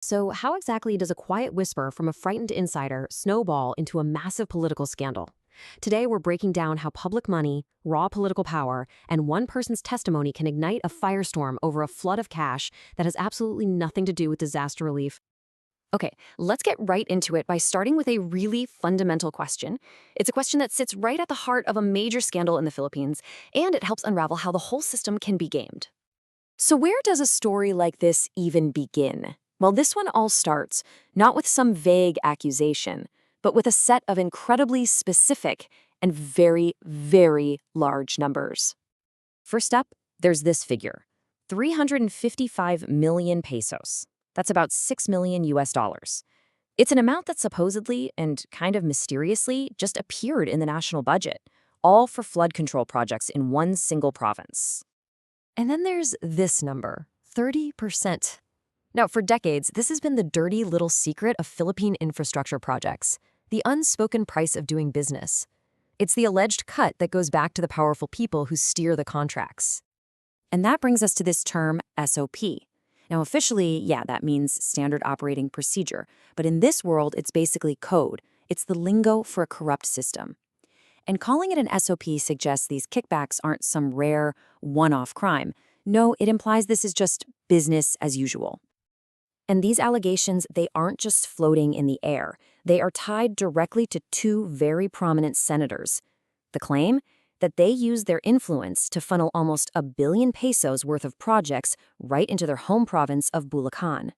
So, how exactly does a quiet whisper from a frightened insider snowball into a massive political scandal? Today, we're breaking down how public money, raw political power, and one person's testimony can ignite a firestorm over a flood of cash that has absolutely nothing to do with disaster relief. Okay, let's get right into it by starting with a really fundamental question. It's a question that sits right at the heart of a major scandal in the Philippines, and it helps unravel how the whole system can be gamed. So where does a story like this even begin? Well, this one all starts not with some vague accusation, but with a set of incredibly specific and very, very large numbers. First up, there's this figure, 355 million pesos. That's about 6 million US dollars. It's an amount that supposedly and kind of mysteriously just appeared in the national budget, all for flood control projects in one single province. And then there's this number, 30%. Now, for decades, this has been the dirty little secret of Philippine infrastructure projects, the unspoken price of doing business. It's the alleged cut that goes back to the powerful people who steer the contracts. And that brings us to this term, SOP. Now, officially, yeah, that means standard operating procedure. But in this world, it's basically code. It's the lingo for a corrupt system. And calling it an SOP suggests these kickbacks aren't some rare, one-off crime. No, it implies this is just business as usual. And these allegations, they aren't just floating in the air. They are tied directly to two very prominent senators. The claim? That they used their influence to funnel almost 1 billion pesos worth of projects right into their home province of Bulacan.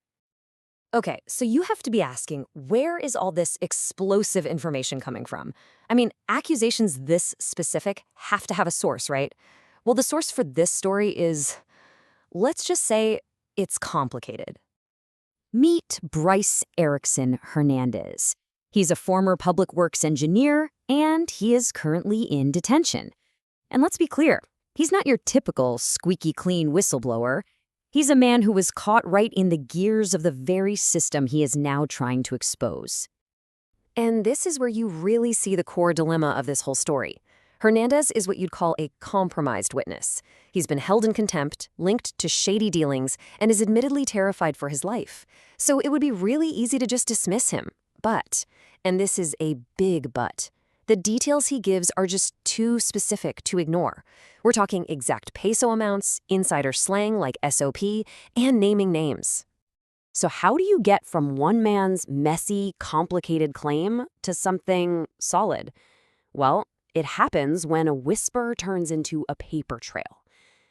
Okay, so you have to be asking, where is all this explosive information coming from? I mean, accusations this specific have to have a source, right? Well, the source for this story is, let's just say, it's complicated. Meet Bryce Erickson Hernandez. He's a former public works engineer, and he is currently in detention. And let's be clear, he's not your typical squeaky clean whistleblower. He's a man who was caught right in the gears of the very system he is now trying to expose. And this is where you really see the core dilemma of this whole story. Hernandez is what you'd call a compromised witness. He's been held in contempt, linked to shady dealings, and is admittedly terrified for his life. So it would be really easy to just dismiss him. But, and this is a big but, the details he gives are just too specific to ignore. We're talking exact peso amounts, insider slang like SOP, and naming names. So how do you get from one man's messy, complicated claim to something solid? Well, it happens when a whisper turns into a paper trail.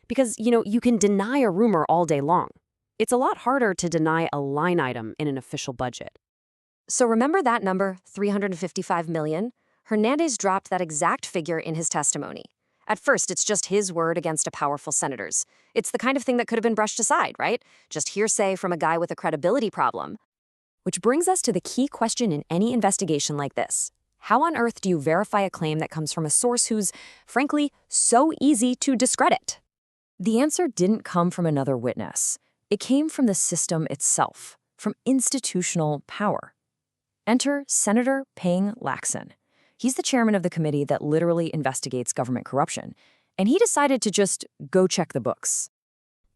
Because, you can deny a rumor all day long. It's a lot harder to deny a line item in an official budget. So remember that number, 355 million? Hernandez dropped that exact figure in his testimony. At first, it's just his word against a powerful senator's. It's the kind of thing that could have been brushed aside, right? Just hearsay from a guy with a credibility problem. Which brings us to the key question in any investigation like this. How on earth do you verify a claim that comes from a source who's, frankly, so easy to discredit? The answer didn't come from another witness. It came from the system itself, from institutional power. Enter Senator Peng Lacson. He's the chairman of the committee that literally investigates government corruption, and he decided to just go check the books.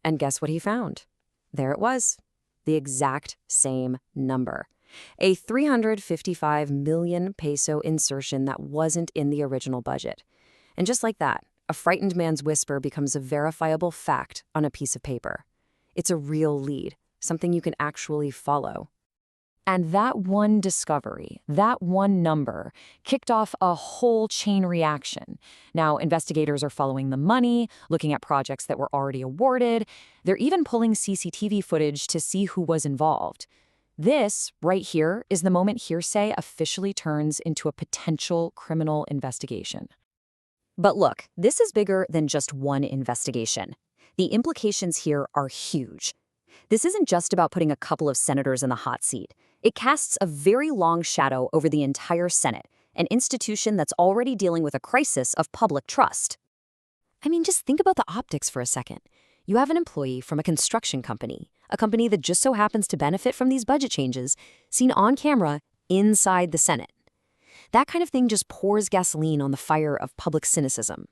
And guess what he found? There it was, the exact same number. A 355 million peso insertion that wasn't in the original budget. And just like that, a frightened man's whisper becomes a verifiable fact on a piece of paper. It's a real lead, something you can actually follow. And that one discovery, that one number, kicked off a whole chain reaction. Now, investigators are following the money, looking at projects that were already awarded. They're even pulling CCTV footage to see who was involved. This, right here, is the moment hearsay officially turns into a potential criminal investigation. But look, this is bigger than just one investigation. The implications here are huge. This isn't just about putting a couple of senators in the hot seat. It casts a very long shadow over the entire Senate, an institution that's already dealing with a crisis of public trust. I mean, just think about the optics for a second. You have an employee from a construction company, a company that just so happens to benefit from these budget changes, seen on camera inside the Senate. That kind of thing just pours gasoline on the fire of public cynicism.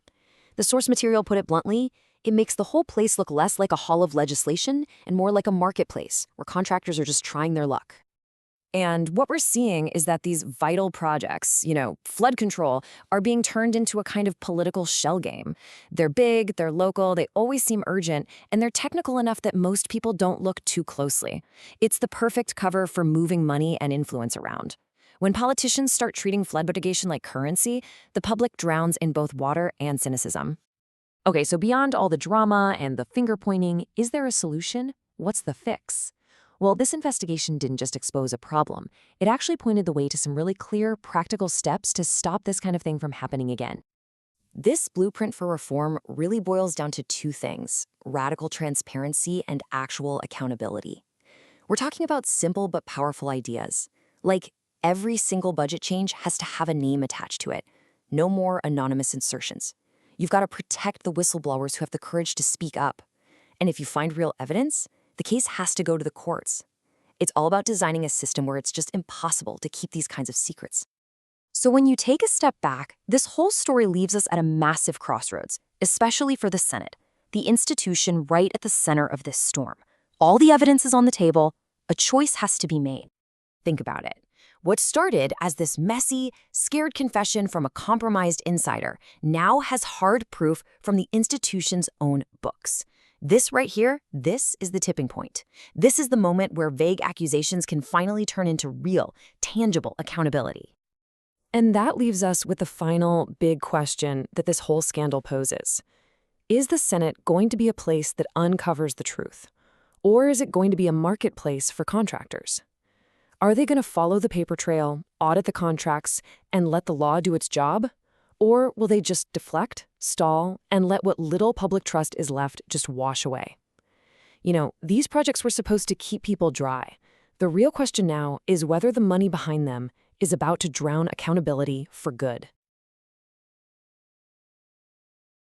The source material put it bluntly, It makes the whole place look less like a hall of legislation and more like a marketplace where contractors are just trying their luck. And what we're seeing is that these vital projects, flood control, are being turned into a kind of political shell game. They're big, they're local, they always seem urgent, and they're technical enough that most people don't look too closely. It's the perfect cover for moving money and influence around. When politicians start treating flood mitigation like currency, the public drowns in both water and cynicism. Okay, so beyond all the drama and the finger-pointing, is there a solution? What's the fix? Well, this investigation didn't just expose a problem. It actually pointed the way to some really clear, practical steps to stop this kind of thing from happening again. This blueprint for reform really boils down to two things: radical transparency and actual accountability. We're talking about simple but powerful ideas, like every single budget change has to have a name attached to it. No more anonymous insertions. You've got to protect the whistleblowers who have the courage to speak up. And if you find real evidence, the case has to go to the courts. It's all about designing a system where it's just impossible to keep these kinds of secrets. So when you take a step back, this whole story leaves us at a massive crossroads, especially for the Senate, the institution right at the center of this storm. All the evidence is on the table. A choice has to be made. Think about it. What started as this messy, scared confession from a compromised insider now has hard proof from the institution's own books. This right here, this is the tipping point. This is the moment where vague accusations can finally turn into real, tangible accountability. And that leaves us with the final big question that this whole scandal poses. Is the Senate going to be a place that uncovers the truth? Or is it going to be a marketplace for contractors? Are they going to follow the paper trail, audit the contracts, and let the law do its job? Or will they just deflect, stall, and let what little public trust is left just wash away? These projects were supposed to keep people dry. The real question now is whether the money behind them is about to drown accountability for good.